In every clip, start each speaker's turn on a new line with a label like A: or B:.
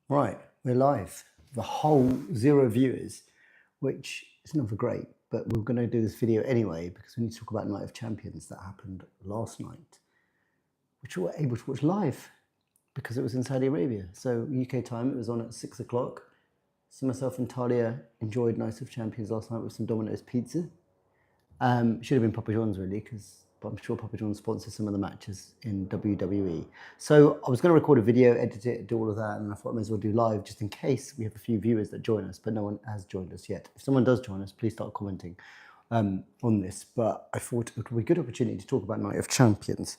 A: Right, we're live. The whole 0 viewers, which is never great, but we're going to do this video anyway because we need to talk about Night of Champions that happened last night, which we were able to watch live because it was in Saudi Arabia. So UK time, it was on at 6 o'clock. So myself and Talia enjoyed Night of Champions last night with some Domino's pizza. Should have been Papa John's really, but I'm sure Papa John's sponsors some of the matches in WWE. So I was going to record a video, edit it, do all of that, and I thought I may as well do live just in case we have a few viewers that join us, but no one has joined us yet. If someone does join us, please start commenting on this. But I thought it would be a good opportunity to talk about Night of Champions,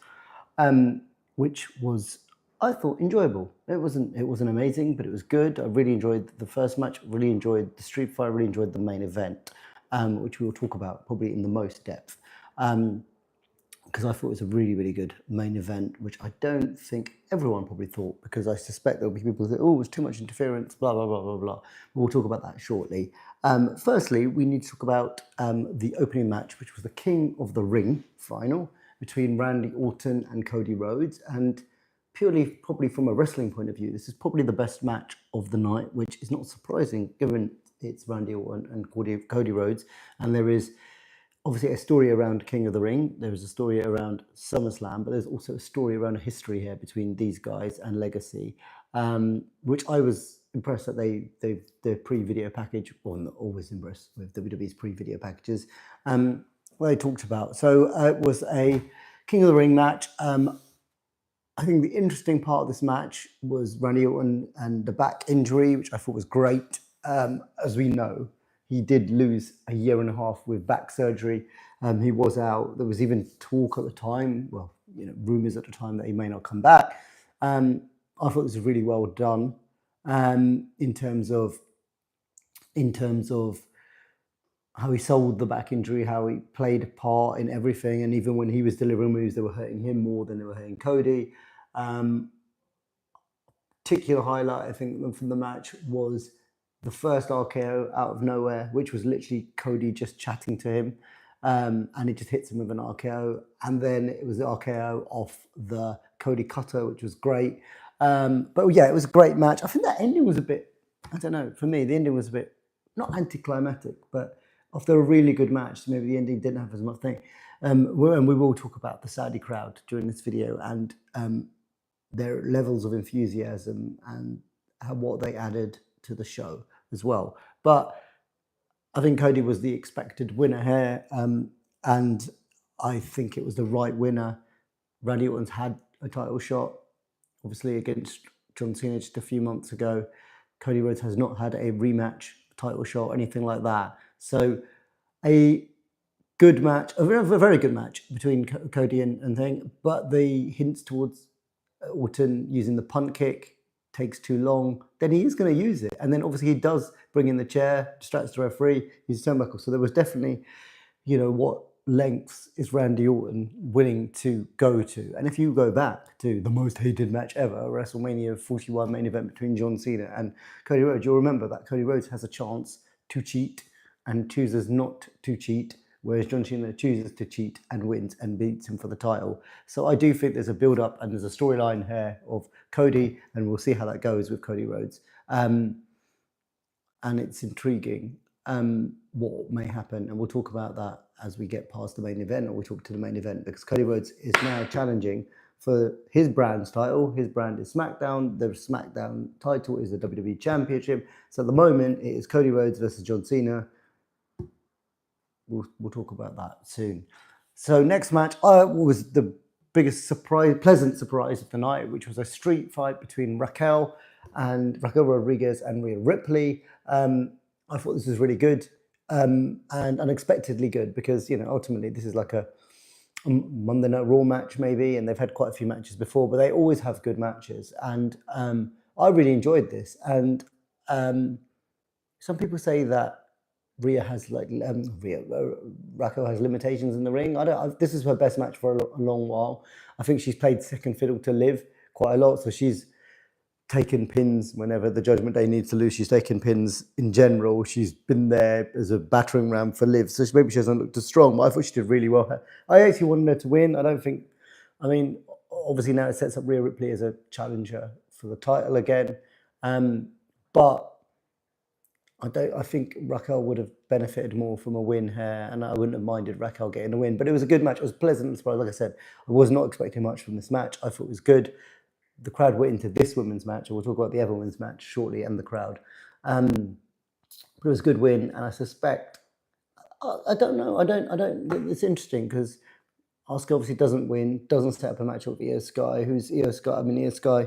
A: which was, I thought, enjoyable. It wasn't amazing, but it was good. I really enjoyed the first match, really enjoyed the street fight, really enjoyed the main event. Which we will talk about probably in the most depth, because I thought it was a really, really good main event, which I don't think everyone probably thought, because I suspect there'll be people who say, oh, it was too much interference, blah, blah, blah, blah, blah. We'll talk about that shortly. Firstly, we need to talk about the opening match, which was the King of the Ring final between Randy Orton and Cody Rhodes. And purely, probably from a wrestling point of view, this is probably the best match of the night, which is not surprising given it's Randy Orton and Cody Rhodes, and there is obviously a story around King of the Ring. There is a story around SummerSlam, but there's also a story around a history here between these guys and legacy, which I was impressed that their pre-video package, or not always impressed with WWE's pre-video packages, they talked about. So it was a King of the Ring match. I think the interesting part of this match was Randy Orton and the back injury, which I thought was great. As we know, he did lose a year and a half with back surgery. He was out. There was even talk at the time, well, rumors at the time that he may not come back. I thought this was really well done in terms of how he sold the back injury, how he played a part in everything, and even when he was delivering moves, they were hurting him more than they were hurting Cody. Particular highlight, I think, from the match was the first RKO out of nowhere, which was literally Cody just chatting to him, and he just hits him with an RKO. And then it was the RKO off the Cody cutter, which was great. But yeah, it was a great match. I think that ending was a bit, I don't know, for me, the ending was a bit, not anticlimactic, but after a really good match, maybe the ending didn't have as much thing. And we will talk about the Saudi crowd during this video and their levels of enthusiasm and what they added to the show as well. But I think Cody was the expected winner here, and I think it was the right winner. Randy Orton's had a title shot, obviously against John Cena just a few months ago. Cody Rhodes has not had a rematch title shot, anything like that. So a good match, a very good match between Cody and Thing, but the hints towards Orton using the punt kick takes too long, then he is going to use it. And then obviously he does bring in the chair, distracts the referee, uses turnbuckle. So there was definitely, what lengths is Randy Orton willing to go to? And if you go back to the most hated match ever, WrestleMania 41 main event between John Cena and Cody Rhodes, you'll remember that Cody Rhodes has a chance to cheat and chooses not to cheat, whereas John Cena chooses to cheat and wins and beats him for the title. So I do think there's a build-up and there's a storyline here of Cody, and we'll see how that goes with Cody Rhodes. And it's intriguing what may happen, and we'll talk about that as we get past the main event, or we'll talk to the main event, because Cody Rhodes is now challenging for his brand's title. His brand is SmackDown. The SmackDown title is the WWE Championship. So at the moment, it is Cody Rhodes versus John Cena. We'll talk about that soon. So next match was the biggest pleasant surprise of the night, which was a street fight between Raquel Rodriguez and Rhea Ripley. I thought this was really good and unexpectedly good because, ultimately this is like a Monday Night Raw match maybe, and they've had quite a few matches before, but they always have good matches. And I really enjoyed this. And some people say that Raquel has limitations in the ring. This is her best match for a long while. I think she's played second fiddle to Liv quite a lot, so she's taken pins whenever the Judgment Day needs to lose. She's taken pins in general. She's been there as a battering ram for Liv, so maybe she hasn't looked as strong, but I thought she did really well. I actually wanted her to win. Obviously now it sets up Rhea Ripley as a challenger for the title again. But I think Raquel would have benefited more from a win here, and I wouldn't have minded Raquel getting a win. But it was a good match. It was pleasant surprise. Like I said, I was not expecting much from this match. I thought it was good. The crowd went into this women's match, and we'll talk about the other women's match shortly, and the crowd. But it was a good win, and I suspect. I don't know. I don't. It's interesting because Asuka obviously doesn't win, doesn't set up a match with Io Sky. Who's Io Sky? I mean, Io Sky,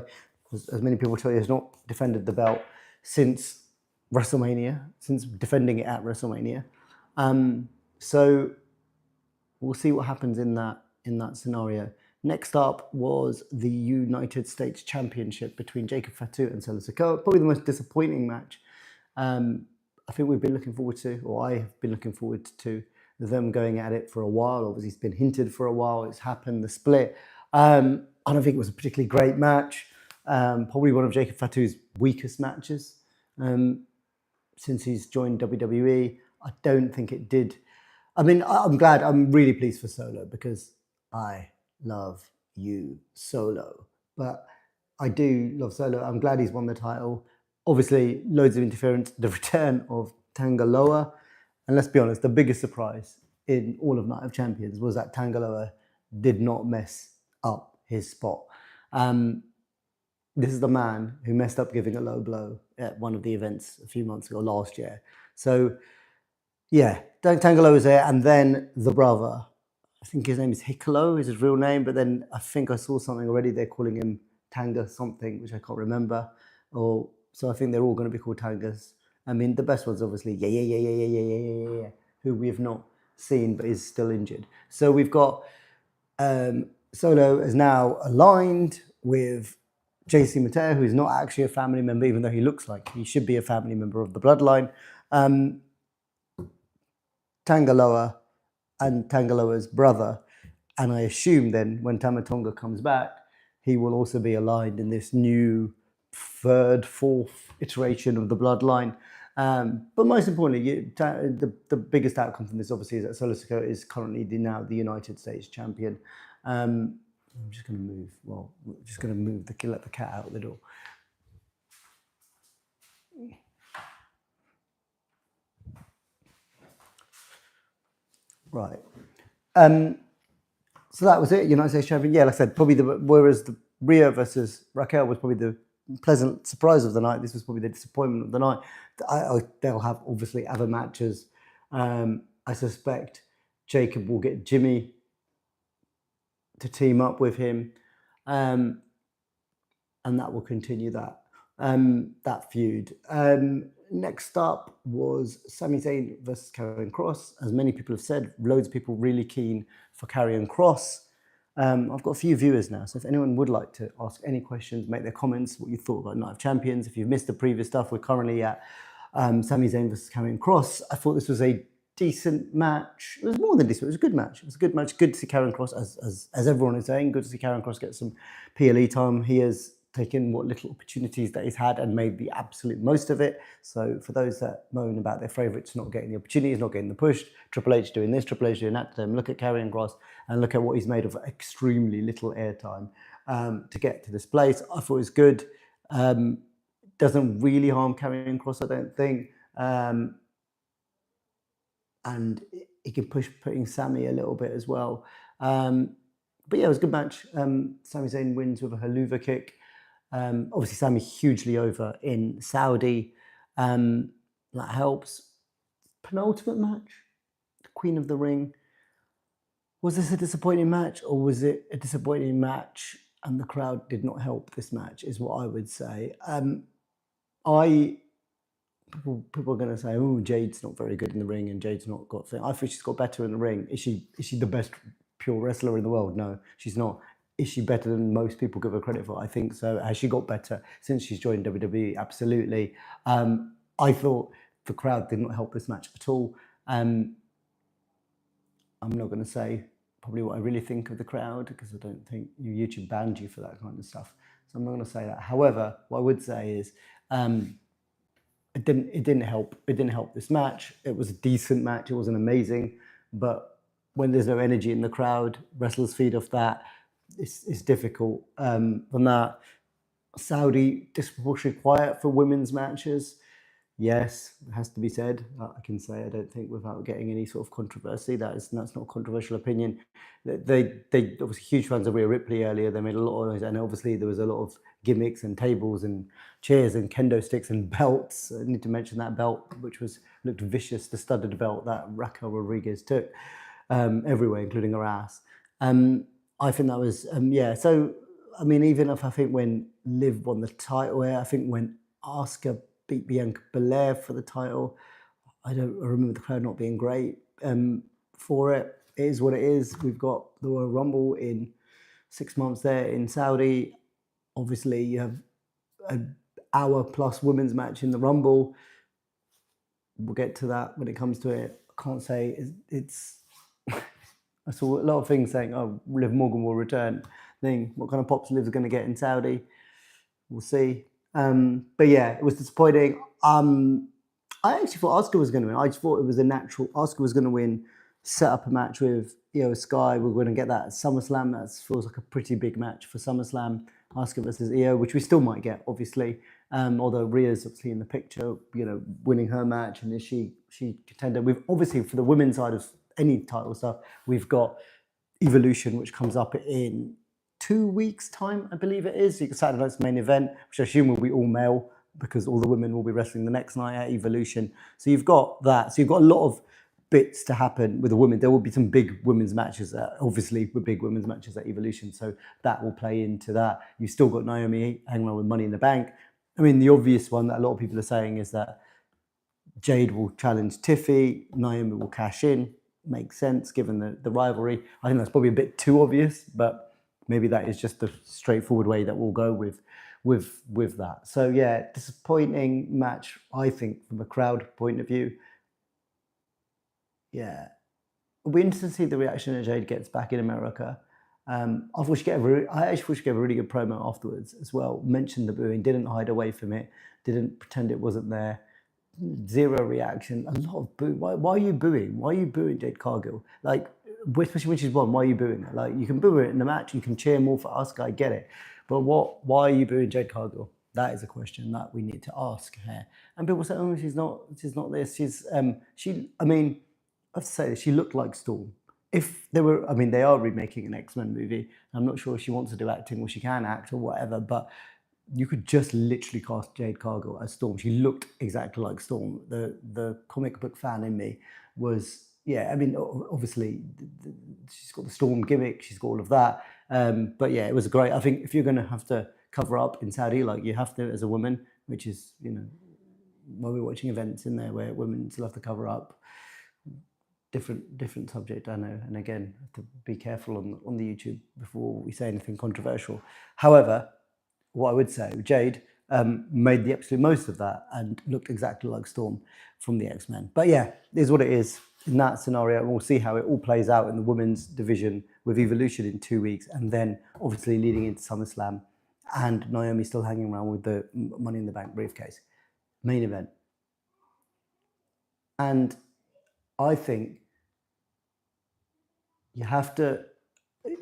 A: as many people tell you, has not defended the belt since WrestleMania, since defending it at WrestleMania. So we'll see what happens in that scenario. Next up was the United States Championship between Jacob Fatu and Solo Sikoa. Probably the most disappointing match. I think we've been looking forward to, or I have been looking forward to, them going at it for a while. Obviously, it's been hinted for a while. It's happened, the split. I don't think it was a particularly great match. Probably one of Jacob Fatu's weakest matches since he's joined WWE. I don't think it did. I mean, I'm really pleased for Solo because I love you, Solo. But I do love Solo. I'm glad he's won the title. Obviously, loads of interference. The return of Tanga Loa. And let's be honest, the biggest surprise in all of Night of Champions was that Tanga Loa did not mess up his spot. This is the man who messed up giving a low blow at one of the events a few months ago, last year. So, yeah, Tanga Loa was there. And then the brother, I think his name is Hikolo, is his real name. But then I think I saw something already. They're calling him Tanga something, which I can't remember. So I think they're all going to be called Tangas. I mean, the best one's obviously yeah, who we have not seen but is still injured. So we've got Solo is now aligned with JC Mateo, who's not actually a family member, even though he looks like he should be a family member of the bloodline. Tanga Loa and Tanga Loa's brother. And I assume then when Tama Tonga comes back, he will also be aligned in this new third, fourth iteration of the bloodline. But most importantly, the biggest outcome from this obviously is that Solo Sikoa is currently now the United States champion. I'm just going to move. Well, we're just going to move let the cat out the door. Right. So that was it. United States champion. Yeah, like I said, probably whereas the Rhea versus Raquel was probably the pleasant surprise of the night. This was probably the disappointment of the night. They'll have obviously other matches. I suspect Jacob will get Jimmy to team up with him, and that will continue that feud. Next up was Sami Zayn versus Karrion Kross. As many people have said, loads of people really keen for Karrion Kross. I've got a few viewers now, so if anyone would like to ask any questions, make their comments, what you thought about Night of Champions. If you've missed the previous stuff, we're currently at Sami Zayn versus Karrion Kross. I thought this was a decent match. It was more than decent. It was a good match. It was a good match. Good to see Karrion Kross, as everyone is saying. Good to see Karrion Kross get some PLE time. He has taken what little opportunities that he's had and made the absolute most of it. So for those that moan about their favourites not getting the opportunities, not getting the push, Triple H doing this, Triple H doing that to them, look at Karrion Kross and look at what he's made of extremely little airtime to get to this place. I thought it was good. Doesn't really harm Karrion Kross, I don't think. And he can push putting Sami a little bit as well. But yeah, it was a good match. Sami Zayn wins with a haluva kick. Obviously, Sami hugely over in Saudi. That helps. Penultimate match, the Queen of the Ring. Was this a disappointing match, or was it a disappointing match and the crowd did not help this match, is what I would say. People are going to say, oh, Jade's not very good in the ring and Jade's not got thing. I think she's got better in the ring. Is she the best pure wrestler in the world? No, she's not. Is she better than most people give her credit for? I think so. Has she got better since she's joined WWE? Absolutely. I thought the crowd did not help this match at all. I'm not going to say probably what I really think of the crowd because I don't think YouTube banned you for that kind of stuff. So I'm not going to say that. However, what I would say is it didn't help. It didn't help this match. It was a decent match. It wasn't amazing, but when there's no energy in the crowd, wrestlers feed off that. It's difficult. From that, Saudi disproportionately quiet for women's matches. Yes, it has to be said. I can say I don't think without getting any sort of controversy. That's not a controversial opinion. They obviously huge fans of Rhea Ripley earlier. They made a lot of noise, and obviously there was a lot of gimmicks and tables and chairs and kendo sticks and belts. I need to mention that belt, which looked vicious, the studded belt that Raquel Rodriguez took everywhere, including her ass. I think that was yeah. So I mean, even if I think when Liv won the title here, I think when Asuka beat Bianca Belair for the title, I remember the crowd not being great for it. It is what it is. We've got the Royal Rumble in 6 months there in Saudi. Obviously, you have an hour plus women's match in the Rumble. We'll get to that when it comes to it. I can't say it's I saw a lot of things saying, "Oh, Liv Morgan will return." What kind of pops Liv's going to get in Saudi? We'll see. But yeah, it was disappointing. I actually thought Asuka was going to win. I just thought it was a natural. Asuka was going to win, set up a match with Io Sky. We're going to get that at SummerSlam. That feels like a pretty big match for SummerSlam. Asuka versus Io, which we still might get, obviously. Although Rhea's obviously in the picture, winning her match, and is she contender? We've obviously, for the women's side of any title stuff, we've got Evolution, which comes up in 2 weeks' time, I believe it is. Saturday night's main event, which I assume will be all male because all the women will be wrestling the next night at Evolution. So you've got that. So you've got a lot of bits to happen with the women. There will be some big women's matches, obviously, with big women's matches at Evolution. So that will play into that. You've still got Naomi hanging around with Money in the Bank. I mean, the obvious one that a lot of people are saying is that Jade will challenge Tiffy, Naomi will cash in. Makes sense given the rivalry. I think that's probably a bit too obvious, but maybe that is just the straightforward way that we'll go with that. So yeah, disappointing match, I think, from a crowd point of view. Yeah, it'll be interesting to see the reaction that Jade gets back in America. I actually thought she gave a really good promo afterwards as well. Mentioned the booing, didn't hide away from it, didn't pretend it wasn't there. Zero reaction, a lot of boo. Why are you booing? Why are you booing Jade Cargill? Like, especially when she's won, why are you booing her? Like, you can boo her in the match, you can cheer more for Asuka, I get it. But why are you booing Jade Cargill? That is a question that we need to ask her. And people say, oh, she's not this. I mean, I have to say this, she looked like Storm. If they were, I mean, they are remaking an X-Men movie. I'm not sure if she wants to do acting or she can act or whatever, but you could just literally cast Jade Cargill as Storm. She looked exactly like Storm. The comic book fan in me was, yeah, I mean, obviously, she's got the Storm gimmick, she's got all of that. But yeah, it was great. I think if you're going to have to cover up in Saudi, like you have to as a woman, which is, when we're watching events in there where women still have to cover up, different subject, I know. And again, have to be careful on the YouTube before we say anything controversial. However, what I would say, Jade made the absolute most of that and looked exactly like Storm from the X-Men. But yeah, it is what it is in that scenario. And we'll see how it all plays out in the women's division with Evolution in 2 weeks. And then obviously leading into SummerSlam and Naomi still hanging around with the Money in the Bank briefcase. Main event. And I think you have to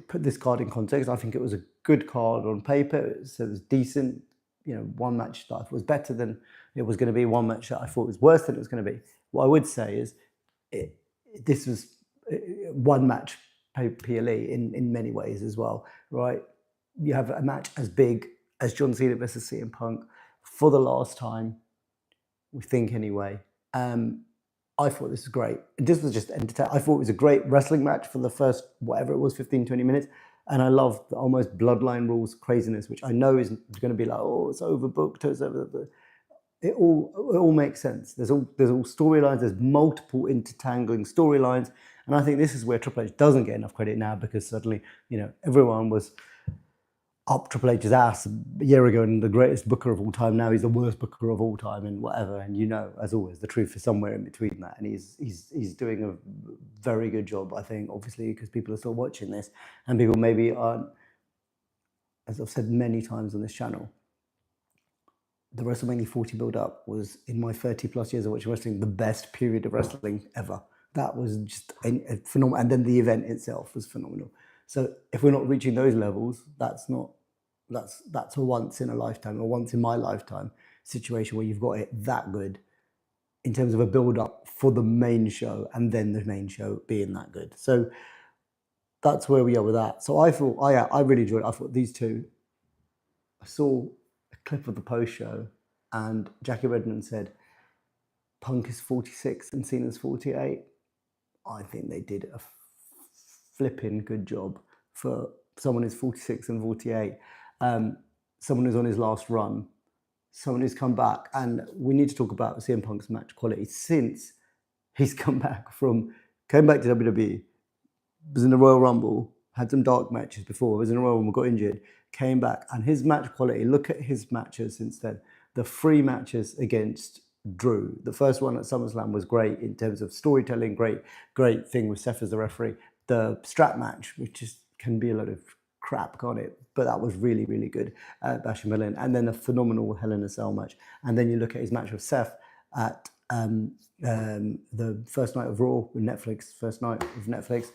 A: put this card in context. I think it was a good card on paper. So it was decent. One match that I thought was better than it was going to be. One match that I thought was worse than it was going to be. What I would say is this was one match PLE in many ways as well, right? You have a match as big as John Cena versus CM Punk for the last time, we think anyway. I thought this was great. This was just entertaining. I thought it was a great wrestling match for the first, whatever it was, 15, 20 minutes. And I love the almost bloodline rules craziness, which I know is going to be like, oh, it's overbooked. It all makes sense. There's all storylines. There's multiple intertangling storylines. And I think this is where Triple H doesn't get enough credit now, because suddenly, everyone was up Triple H's ass a year ago and the greatest booker of all time. Now he's the worst booker of all time and whatever. And as always, the truth is somewhere in between that. And he's doing a very good job, I think, obviously, because people are still watching this and people maybe aren't, as I've said many times on this channel, the WrestleMania 40 build-up was, in my 30 plus years of watching wrestling, the best period of wrestling ever. That was just a phenomenal, and then the event itself was phenomenal. So if we're not reaching those levels, that's not that's a once in a lifetime or once in my lifetime situation where you've got it that good in terms of a build up for the main show and then the main show being that good. So that's where we are with that. So I thought, I really enjoyed it. I thought these two, I saw a clip of the post show and Jackie Redmond said, Punk is 46 and Cena's 48. I think they did a flipping good job for someone who's 46 and 48, someone who's on his last run, someone who's come back. And we need to talk about CM Punk's match quality since he's came back to WWE, was in the Royal Rumble, had some dark matches before, was in the Royal Rumble, got injured, came back, and his match quality, look at his matches since then. The 3 matches against Drew. The first one at SummerSlam was great in terms of storytelling, great thing with Seth as the referee. The strap match, which can be a lot of crap, can't it? But that was really, really good at Bash in Berlin. And then a phenomenal Hell in a Cell match. And then you look at his match with Seth at the first night of Raw with Netflix, first night of Netflix.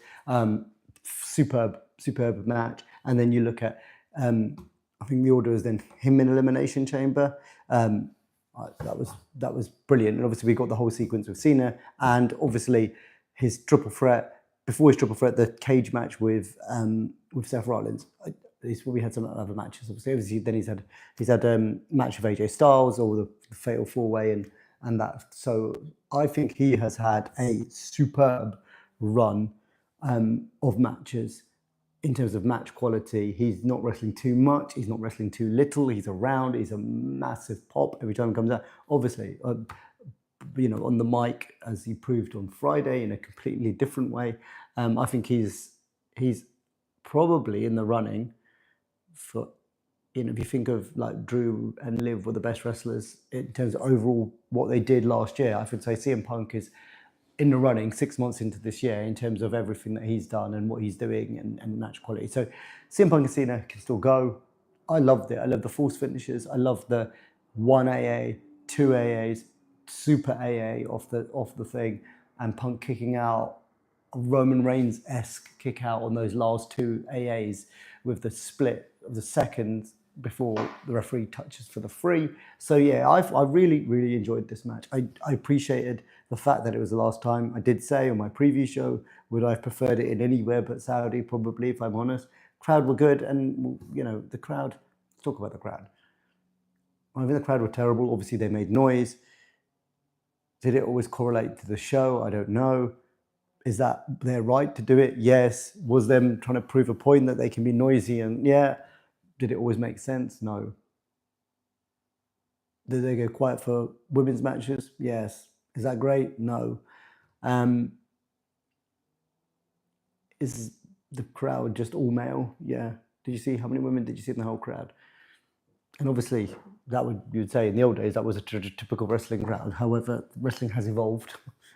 A: Superb match. And then you look at, I think the order is then him in Elimination Chamber. That was brilliant. And obviously we got the whole sequence with Cena and obviously his triple threat, before his triple threat, the cage match with Seth Rollins. He's probably had some other matches, obviously. Then he's had match with AJ Styles or the Fatal 4-Way and that. So I think he has had a superb run of matches in terms of match quality. He's not wrestling too much. He's not wrestling too little. He's around. He's a massive pop every time he comes out. Obviously, on the mic, as he proved on Friday, in a completely different way. I think he's probably in the running for, if you think of like Drew and Liv were the best wrestlers in terms of overall what they did last year, I would say CM Punk is in the running 6 months into this year in terms of everything that he's done and what he's doing and match quality. So CM Punk and Cena can still go. I loved it. I love the force finishes. I love the 1 AA, 2 AAs, super AA off the thing, and Punk kicking out, a Roman Reigns-esque kick out on those last 2 AAs with the split of the seconds before the referee touches for the 3. So yeah, I really, really enjoyed this match. I appreciated the fact that it was the last time. I did say on my preview show, would I have preferred it in anywhere but Saudi? Probably, if I'm honest. Crowd were good, and the crowd, let's talk about the crowd. I think the crowd were terrible. Obviously they made noise. Did it always correlate to the show? I don't know. Is that their right to do it? Yes. Was them trying to prove a point that they can be noisy? And yeah. Did it always make sense? No. Did they go quiet for women's matches? Yes. Is that great? No. Is the crowd just all male? Yeah. Did you see how many women did you see in the whole crowd? And obviously, you'd say in the old days that was a typical wrestling crowd. However, wrestling has evolved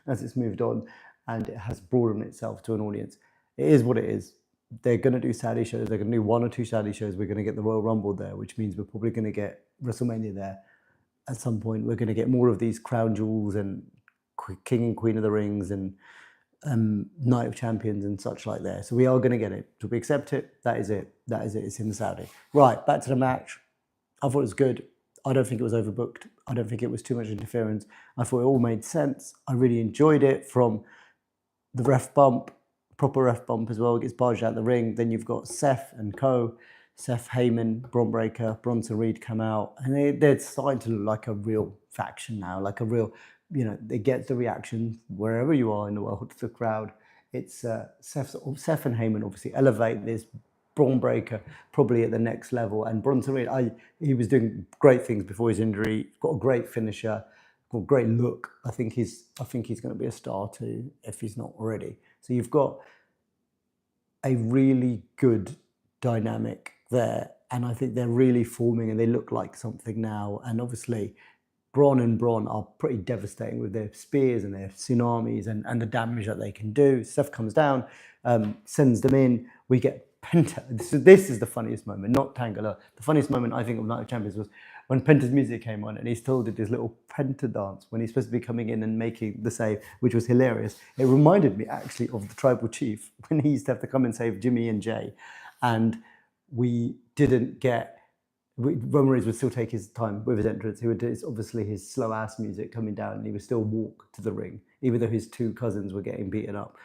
A: as it's moved on, and it has broadened itself to an audience. It is what it is. They're going to do Saudi shows. They're going to do 1 or 2 Saudi shows. We're going to get the Royal Rumble there, which means we're probably going to get WrestleMania there at some point. We're going to get more of these crown jewels and King and Queen of the Rings and Night of Champions and such like there. So we are going to get it. Do we accept it? That is it. That is it. It's in the Saudi. Right, back to the match. I thought it was good. I don't think it was overbooked. I don't think it was too much interference. I thought it all made sense. I really enjoyed it, from the ref bump, proper ref bump as well. It gets barged out the ring. Then you've got Seth and co. Seth Heyman, Bron Breakker, Bronson Reed come out. And they're starting to look like a real faction now, like a real, they get the reaction wherever you are in the world, the crowd. It's Seth and Heyman obviously elevate this. Bron Breakker probably at the next level, and Bronson Reed, he was doing great things before his injury. Got a great finisher, got a great look. I think he's going to be a star too, if he's not already. So you've got a really good dynamic there, and I think they're really forming, and they look like something now. And obviously, Bron are pretty devastating with their spears and their tsunamis and the damage that they can do. Seth comes down, sends them in. We get Penta. This is the funniest moment, not Tangela. The funniest moment, I think, of Night of Champions was when Penta's music came on and he still did his little Penta dance when he's supposed to be coming in and making the save, which was hilarious. It reminded me actually of the Tribal Chief when he used to have to come and save Jimmy and Jay. And we didn't get Roman Reigns would still take his time with his entrance. He would do obviously his slow ass music coming down, and he would still walk to the ring, even though his two cousins were getting beaten up.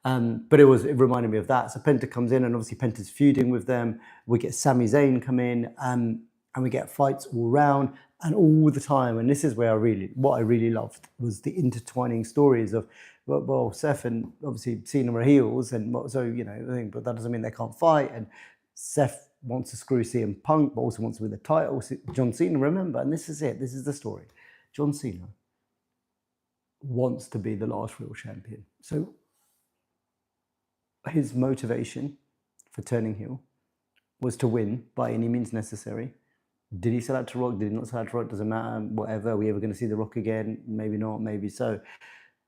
A: But it reminded me of that. So Penta comes in, and obviously Penta's feuding with them. We get Sami Zayn come in, and we get fights all around and all the time. And this is where what I really loved was the intertwining stories of, well, Seth and obviously Cena are heels, and so but that doesn't mean they can't fight. And Seth wants to screw CM Punk, but also wants to win the title. John Cena, remember, and this is it. This is the story. John Cena wants to be the last real champion. So his motivation for turning heel was to win by any means necessary. Did he sell out to Rock? Did he not sell out to Rock? Doesn't matter. Whatever. Are we ever going to see The Rock again? Maybe not. Maybe so.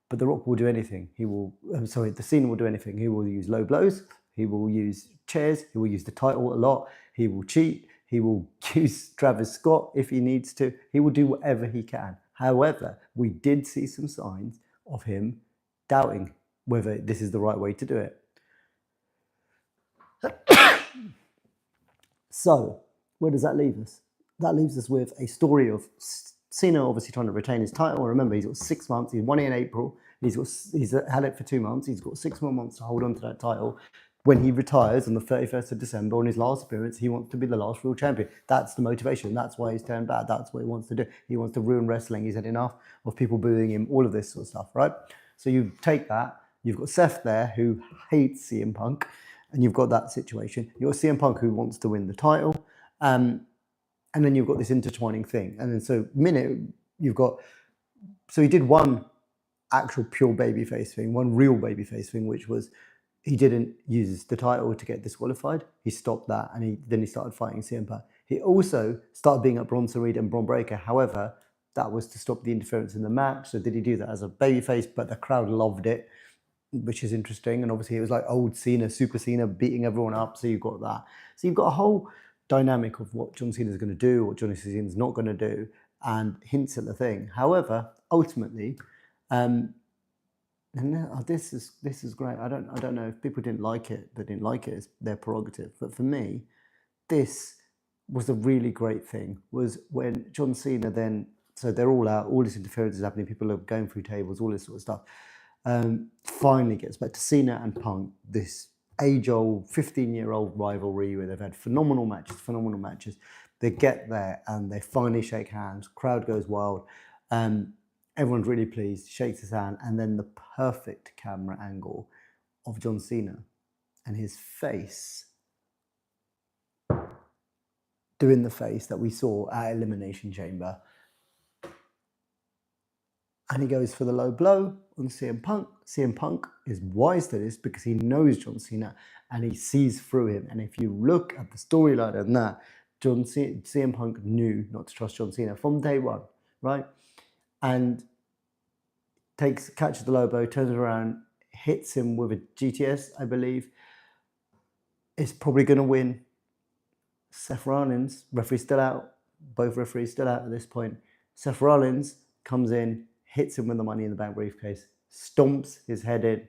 A: But The Rock will do anything. The Cena will do anything. He will use low blows. He will use chairs. He will use the title a lot. He will cheat. He will use Travis Scott if he needs to. He will do whatever he can. However, we did see some signs of him doubting whether this is the right way to do it. So, where does that leave us? That leaves us with a story of Cena obviously trying to retain his title. Remember, he's got 6 months. He won it in April. He's had it for 2 months. He's got 6 more months to hold on to that title. When he retires on the 31st of December, on his last appearance, he wants to be the last real champion. That's the motivation. That's why he's turned bad. That's what he wants to do. He wants to ruin wrestling. He's had enough of people booing him, all of this sort of stuff, right? So you take that. You've got Seth there, who hates CM Punk, and you've got that situation. You've got CM Punk, who wants to win the title. And then you've got this intertwining thing. And then so he did one actual pure babyface thing, one real babyface thing, which was he didn't use the title to get disqualified. He stopped that, and then he started fighting CM Punk. He also started being at Bronson Reed and Braun Breaker. However, that was to stop the interference in the match. So did he do that as a babyface? But the crowd loved it, which is interesting. And obviously it was like old Cena, Super Cena, beating everyone up. So you've got that. So you've got a whole dynamic of what John Cena is going to do, what John Cena is not going to do, and hints at the thing. However, ultimately, this is great. I don't know if people didn't like it. They didn't like it. It's their prerogative. But for me, this was a really great thing. Was when John Cena then, so they're all out, all this interference is happening. People are going through tables, all this sort of stuff. Finally gets back to Cena and Punk. This age-old, 15-year-old rivalry where they've had phenomenal matches. They get there and they finally shake hands. Crowd goes wild. Everyone's really pleased, shakes his hand, and then the perfect camera angle of John Cena and his face doing the face that we saw at Elimination Chamber. And he goes for the low blow on CM Punk. CM Punk is wise to this because he knows John Cena and he sees through him. And if you look at the storyline and that, CM Punk knew not to trust John Cena from day one, right? And catches the low blow, turns around, hits him with a GTS, I believe. Is probably going to win. Seth Rollins, referee still out. Both referees still out at this point. Seth Rollins comes in, hits him with the Money in the Bank briefcase, stomps his head in,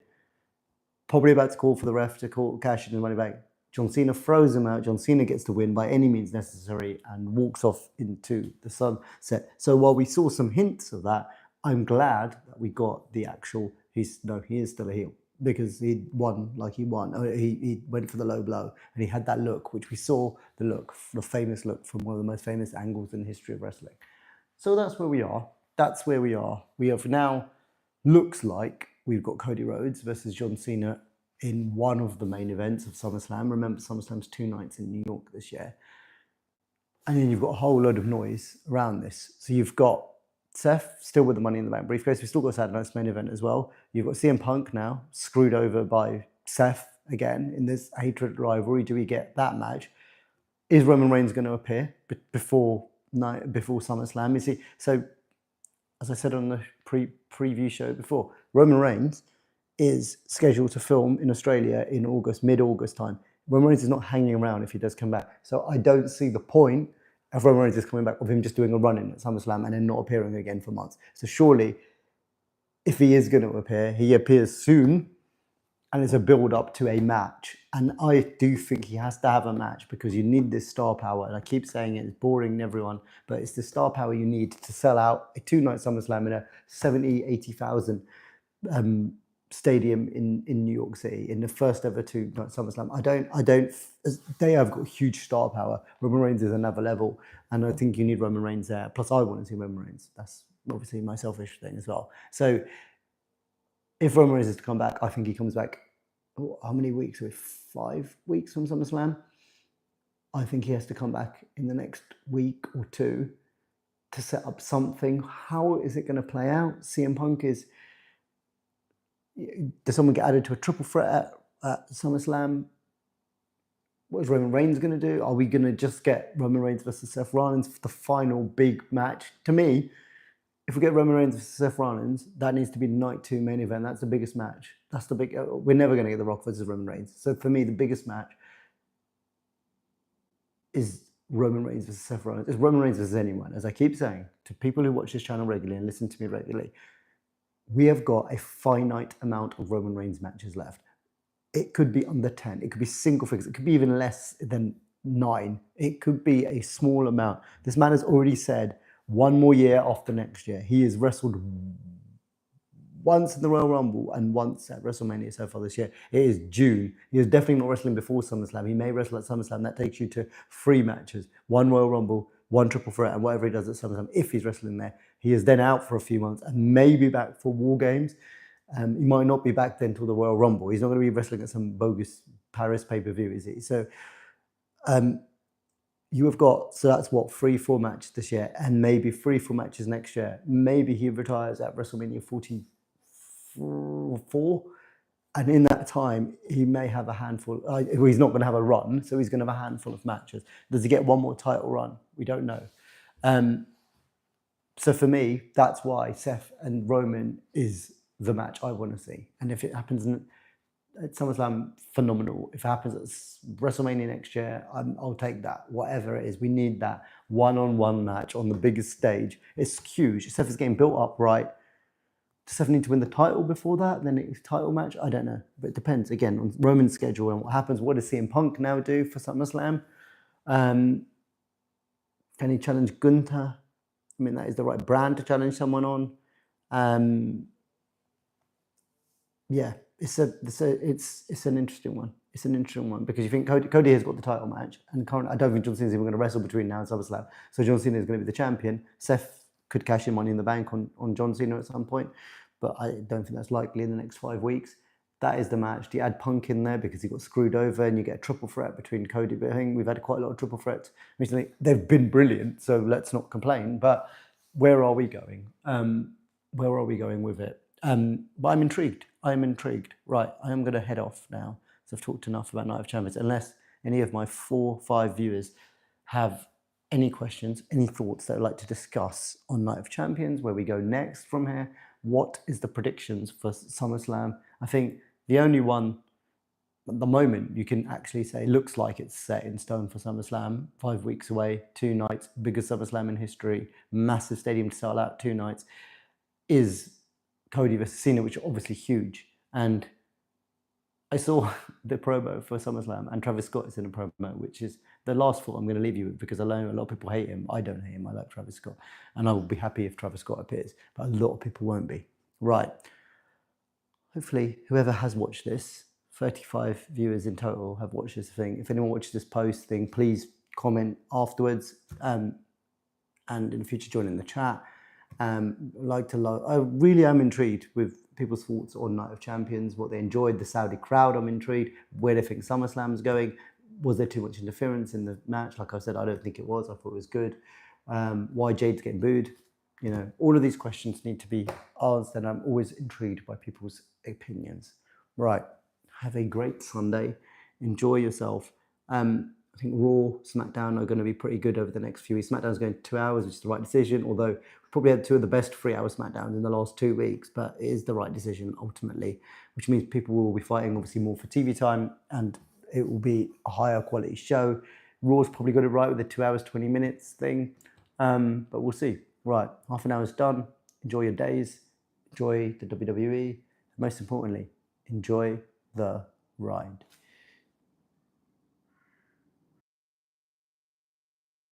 A: probably about to call for the ref to cash in the money back. John Cena throws him out. John Cena gets the win by any means necessary and walks off into the sunset. So while we saw some hints of that, I'm glad that we got the actual, he is still a heel because he won like he won. He went for the low blow and he had that look, which we saw the famous look from one of the most famous angles in the history of wrestling. So that's where we are. That's where we are. We have now, looks like we've got Cody Rhodes versus John Cena in one of the main events of SummerSlam. Remember, SummerSlam's 2 nights in New York this year. And then you've got a whole load of noise around this. So you've got Seth still with the Money in the Bank briefcase. We've still got Saturday Night's main event as well. You've got CM Punk now, screwed over by Seth again in this hatred rivalry. Do we get that match? Is Roman Reigns going to appear before SummerSlam? Is he? So, as I said on the preview show before, Roman Reigns is scheduled to film in Australia in August, mid-August time. Roman Reigns is not hanging around if he does come back. So I don't see the point of Roman Reigns is coming back, of him just doing a run-in at SummerSlam and then not appearing again for months. So surely, if he is going to appear, he appears soon and it's a build up to a match. And I do think he has to have a match because you need this star power. And I keep saying it, it's boring to everyone, but it's the star power you need to sell out a 2-night SummerSlam in a 70, 80,000 stadium in New York City in the first ever 2-night SummerSlam. They have got huge star power. Roman Reigns is another level, and I think you need Roman Reigns there. Plus, I want to see Roman Reigns. That's obviously my selfish thing as well. So, if Roman Reigns is to come back, I think he comes back. How many weeks? With 5 weeks from SummerSlam. I think he has to come back in the next week or two to set up something. How is it going to play out? CM Punk is. Does someone get added to a triple threat at SummerSlam? What is Roman Reigns going to do? Are we going to just get Roman Reigns versus Seth Rollins for the final big match? To me, if we get Roman Reigns versus Seth Rollins, that needs to be the night 2 main event. That's the biggest match. That's the big. We're never going to get The Rock versus Roman Reigns. So for me, the biggest match is Roman Reigns versus Seth Rollins. It's Roman Reigns versus anyone. As I keep saying to people who watch this channel regularly and listen to me regularly, we have got a finite amount of Roman Reigns matches left. It could be under 10. It could be single figures. It could be even less than 9. It could be a small amount. This man has already said 1 more year after next year. He has wrestled once in the Royal Rumble and once at WrestleMania so far this year. It is June. He is definitely not wrestling before SummerSlam. He may wrestle at SummerSlam. That takes you to 3 matches. 1 Royal Rumble, 1 triple threat, and whatever he does at SummerSlam, if he's wrestling there. He is then out for a few months and maybe back for War Games. He might not be back then till the Royal Rumble. He's not going to be wrestling at some bogus Paris pay-per-view, is he? So you have got, so that's what, 3-4 matches this year and maybe 3-4 matches next year. Maybe he retires at WrestleMania 44. And in that time, he may have a handful. He's not going to have a run, so he's going to have a handful of matches. Does he get 1 more title run? We don't know. So for me, that's why Seth and Roman is the match I want to see. And if it happens at SummerSlam, phenomenal. If it happens at WrestleMania next year, I'll take that. Whatever it is, we need that one-on-one match on the biggest stage. It's huge. Seth is getting built up right. Does Seth need to win the title before that? Then it's title match? I don't know. But it depends, again, on Roman's schedule and what happens. What does CM Punk now do for SummerSlam? Can he challenge Gunther? I mean, that is the right brand to challenge someone on. Yeah, it's an interesting one. It's an interesting one because you think Cody has got the title match, and I don't think John Cena is even going to wrestle between now and SummerSlam. So John Cena is going to be the champion. Seth could cash in Money in the Bank on John Cena at some point, but I don't think that's likely in the next 5 weeks. That is the match. Do you add Punk in there because he got screwed over and you get a triple threat between Cody? But I think we've had quite a lot of triple threats recently. They've been brilliant, so let's not complain. But where are we going? Where are we going with it? But I'm intrigued. I'm intrigued. Right, I am going to head off now. So I've talked enough about Night of Champions. Unless any of my 4 or 5 viewers have any questions, any thoughts that I'd like to discuss on Night of Champions, where we go next from here. What is the predictions for SummerSlam? I think the only one at the moment you can actually say looks like it's set in stone for SummerSlam, 5 weeks away, 2 nights, biggest SummerSlam in history, massive stadium to sell out, 2 nights, is Cody versus Cena, which is obviously huge. And I saw the promo for SummerSlam, and Travis Scott is in a promo, which is the last thought I'm going to leave you with, because I know a lot of people hate him. I don't hate him. I like Travis Scott. And I will be happy if Travis Scott appears. But a lot of people won't be. Right. Hopefully, whoever has watched this, 35 viewers in total have watched this thing. If anyone watches this post thing, please comment afterwards. And in the future, join in the chat. I really am intrigued with people's thoughts on Night of Champions, what they enjoyed, the Saudi crowd. I'm intrigued where they think SummerSlam's going. Was there too much interference in the match? Like I said, I don't think it was. I thought it was good. Why Jade's getting booed? You know, all of these questions need to be answered, and I'm always intrigued by people's opinions. Right. Have a great Sunday. Enjoy yourself. I think Raw, SmackDown are going to be pretty good over the next few weeks. SmackDown's going 2 hours, which is the right decision, although we probably had 2 of the best 3-hour SmackDowns in the last 2 weeks, but it is the right decision ultimately, which means people will be fighting obviously more for TV time, and it will be a higher quality show. Raw's probably got it right with the 2 hours, 20 minutes thing, but we'll see. Right, half an hour is done. Enjoy your days. Enjoy the WWE. Most importantly, enjoy the ride.